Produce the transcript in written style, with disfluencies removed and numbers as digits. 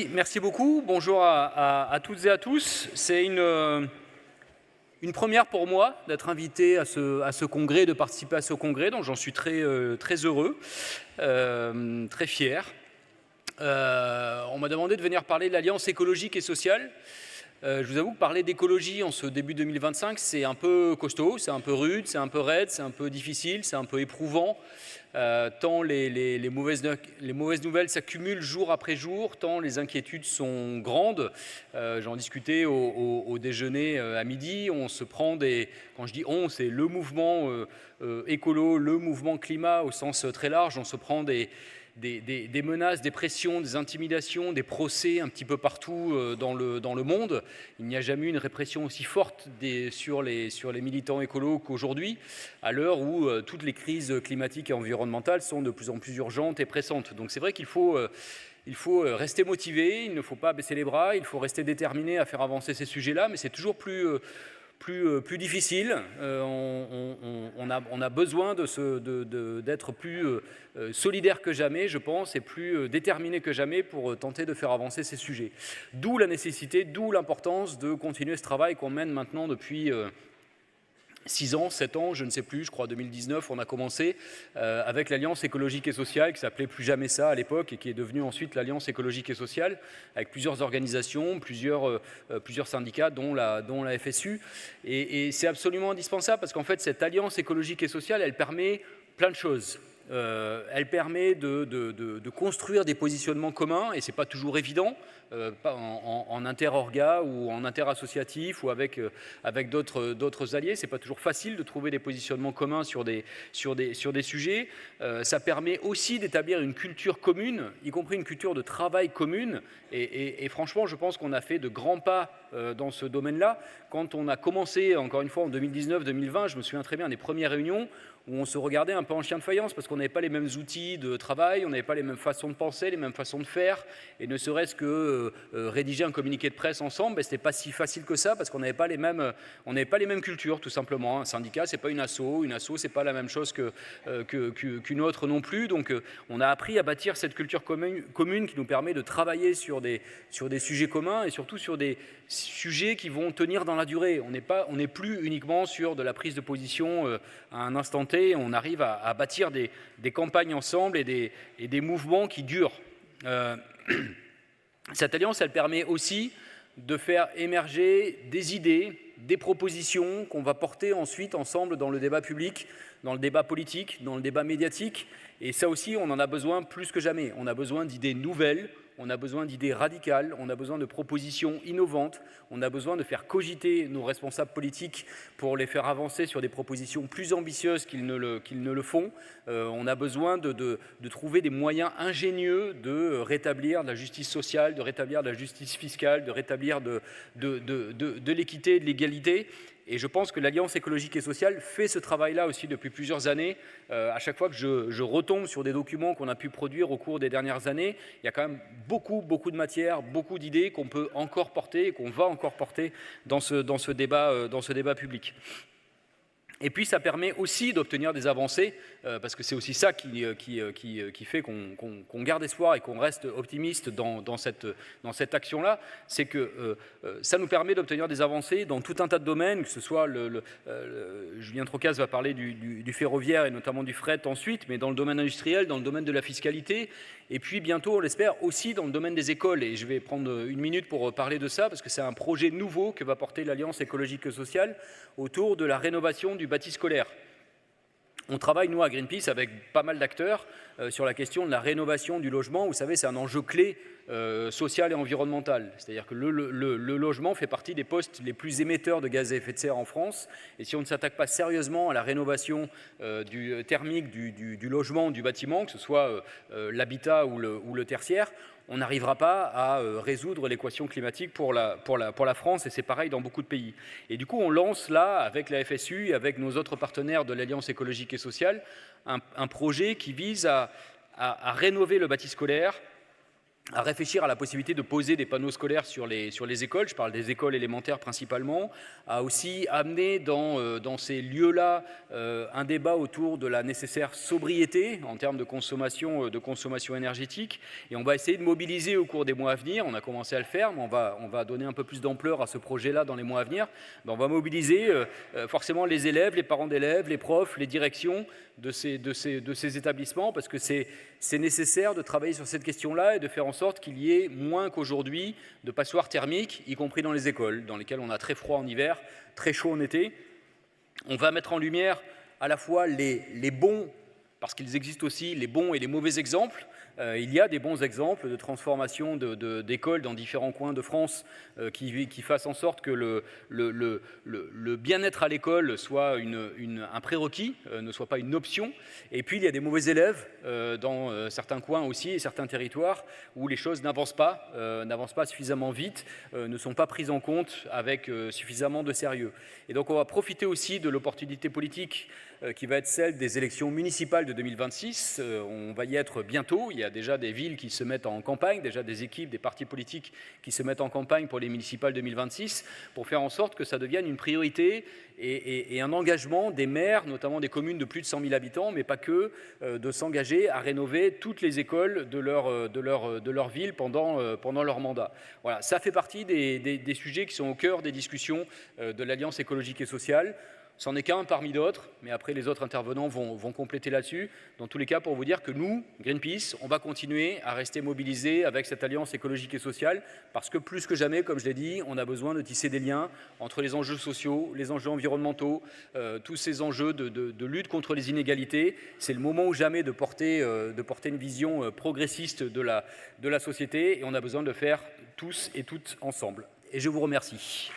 Merci beaucoup. Bonjour à toutes et à tous. C'est une première pour moi d'être invité à ce congrès, de participer à ce congrès, donc j'en suis très heureux, très fier. On m'a demandé de venir parler de l'Alliance écologique et sociale. Je vous avoue que parler d'écologie en ce début 2025, c'est un peu costaud, c'est un peu rude, c'est un peu raide, c'est un peu difficile, c'est un peu éprouvant. Tant les mauvaises nouvelles s'accumulent jour après jour, tant les inquiétudes sont grandes. J'en discutais au déjeuner à midi. On se prend quand je dis on, c'est le mouvement écolo, le mouvement climat au sens très large. On se prend des menaces, des pressions, des intimidations, des procès un petit peu partout dans le monde. Il n'y a jamais eu une répression aussi forte sur les militants écolos qu'aujourd'hui, à l'heure où toutes les crises climatiques et environnementales sont de plus en plus urgentes et pressantes. Donc c'est vrai qu'il faut rester motivé, il ne faut pas baisser les bras, il faut rester déterminé à faire avancer ces sujets-là, mais c'est toujours plus difficile. On a besoin d'être plus solidaire que jamais, je pense, et plus déterminé que jamais pour tenter de faire avancer ces sujets. D'où la nécessité, d'où l'importance de continuer ce travail qu'on mène maintenant depuis 6 ans, 7 ans, je ne sais plus, je crois 2019, on a commencé avec l'Alliance écologique et sociale, qui s'appelait plus jamais ça à l'époque et qui est devenue ensuite l'Alliance écologique et sociale, avec plusieurs organisations, plusieurs syndicats, dont la FSU. Et c'est absolument indispensable parce qu'en fait, cette Alliance écologique et sociale, elle permet plein de choses. Elle permet de construire des positionnements communs, et ce n'est pas toujours évident, en interorga ou en interassociatif ou avec d'autres alliés. Ce n'est pas toujours facile de trouver des positionnements communs sur des sujets. Ça permet aussi d'établir une culture commune, y compris une culture de travail commune. Et franchement, je pense qu'on a fait de grands pas dans ce domaine-là. Quand on a commencé, encore une fois, en 2019-2020, je me souviens très bien des premières réunions où on se regardait un peu en chien de faïence parce qu'on n'avait pas les mêmes outils de travail, on n'avait pas les mêmes façons de penser, les mêmes façons de faire, et ne serait-ce que rédiger un communiqué de presse ensemble, ce n'était pas si facile que ça parce qu'on n'avait pas les mêmes cultures, tout simplement. Un syndicat, c'est pas une asso, c'est pas la même chose qu'une autre non plus. Donc on a appris à bâtir cette culture commune qui nous permet de travailler sur des sujets communs et surtout sur des sujets qui vont tenir dans la durée. On n'est plus uniquement sur de la prise de position à un instant T. On arrive à bâtir des campagnes ensemble et des mouvements qui durent. Cette alliance, elle permet aussi de faire émerger des idées, des propositions qu'on va porter ensuite ensemble dans le débat public, dans le débat politique, dans le débat médiatique. Et ça aussi, on en a besoin plus que jamais. On a besoin d'idées nouvelles, on a besoin d'idées radicales, on a besoin de propositions innovantes, on a besoin de faire cogiter nos responsables politiques pour les faire avancer sur des propositions plus ambitieuses qu'ils ne le font. On a besoin de trouver des moyens ingénieux de rétablir de la justice sociale, de rétablir de la justice fiscale, de rétablir de l'équité et de l'égalité. Et je pense que l'Alliance écologique et sociale fait ce travail-là aussi depuis plusieurs années. À chaque fois que je retombe sur des documents qu'on a pu produire au cours des dernières années, il y a quand même beaucoup de matière, beaucoup d'idées qu'on peut encore porter et qu'on va encore porter dans ce débat public. Et puis ça permet aussi d'obtenir des avancées, parce que c'est aussi ça qui fait qu'on garde espoir et qu'on reste optimiste dans cette action-là, c'est que ça nous permet d'obtenir des avancées dans tout un tas de domaines, que ce soit Julien Trocaz va parler du ferroviaire et notamment du fret ensuite, mais dans le domaine industriel, dans le domaine de la fiscalité, et puis bientôt, on l'espère, aussi dans le domaine des écoles. Et je vais prendre une minute pour parler de ça, parce que c'est un projet nouveau que va porter l'Alliance écologique et sociale autour de la rénovation du bâti scolaire. On travaille, nous, à Greenpeace, avec pas mal d'acteurs sur la question de la rénovation du logement. Vous savez, c'est un enjeu clé social et environnemental. C'est-à-dire que le logement fait partie des postes les plus émetteurs de gaz à effet de serre en France. Et si on ne s'attaque pas sérieusement à la rénovation thermique du logement, du bâtiment, que ce soit l'habitat ou le tertiaire, on n'arrivera pas à résoudre l'équation climatique pour la France, et c'est pareil dans beaucoup de pays. Et du coup, on lance là, avec la FSU et avec nos autres partenaires de l'Alliance écologique et sociale, un projet qui vise à rénover le bâti scolaire à réfléchir à la possibilité de poser des panneaux scolaires sur les écoles, je parle des écoles élémentaires principalement, à aussi amener dans ces lieux-là un débat autour de la nécessaire sobriété en termes de consommation énergétique. Et on va essayer de mobiliser au cours des mois à venir, on a commencé à le faire, mais on va donner un peu plus d'ampleur à ce projet-là dans les mois à venir. On va mobiliser forcément les élèves, les parents d'élèves, les profs, les directions de ces établissements, parce que c'est nécessaire de travailler sur cette question-là et de faire en sorte qu'il y ait moins qu'aujourd'hui de passoires thermiques, y compris dans les écoles, dans lesquelles on a très froid en hiver, très chaud en été. On va mettre en lumière à la fois les bons, parce qu'ils existent aussi, les bons et les mauvais exemples. Il y a des bons exemples de transformation d'écoles dans différents coins de France qui fassent en sorte que le bien-être à l'école soit un prérequis, ne soit pas une option. Et puis il y a des mauvais élèves dans certains coins aussi et certains territoires où les choses n'avancent pas suffisamment vite, ne sont pas prises en compte avec suffisamment de sérieux. Et donc on va profiter aussi de l'opportunité politique qui va être celle des élections municipales de 2026. On va y être bientôt. Il y a déjà des villes qui se mettent en campagne, déjà des équipes, des partis politiques qui se mettent en campagne pour les municipales 2026, pour faire en sorte que ça devienne une priorité et un engagement des maires, notamment des communes de plus de 100 000 habitants, mais pas que, de s'engager à rénover toutes les écoles de leur ville pendant leur mandat. Voilà, ça fait partie des sujets qui sont au cœur des discussions de l'Alliance écologique et sociale. C'en est qu'un parmi d'autres, mais après les autres intervenants vont compléter là-dessus. Dans tous les cas, pour vous dire que nous, Greenpeace, on va continuer à rester mobilisés avec cette alliance écologique et sociale, parce que plus que jamais, comme je l'ai dit, on a besoin de tisser des liens entre les enjeux sociaux, les enjeux environnementaux, tous ces enjeux de lutte contre les inégalités. C'est le moment ou jamais de porter une vision progressiste de la société, et on a besoin de le faire tous et toutes ensemble. Et je vous remercie.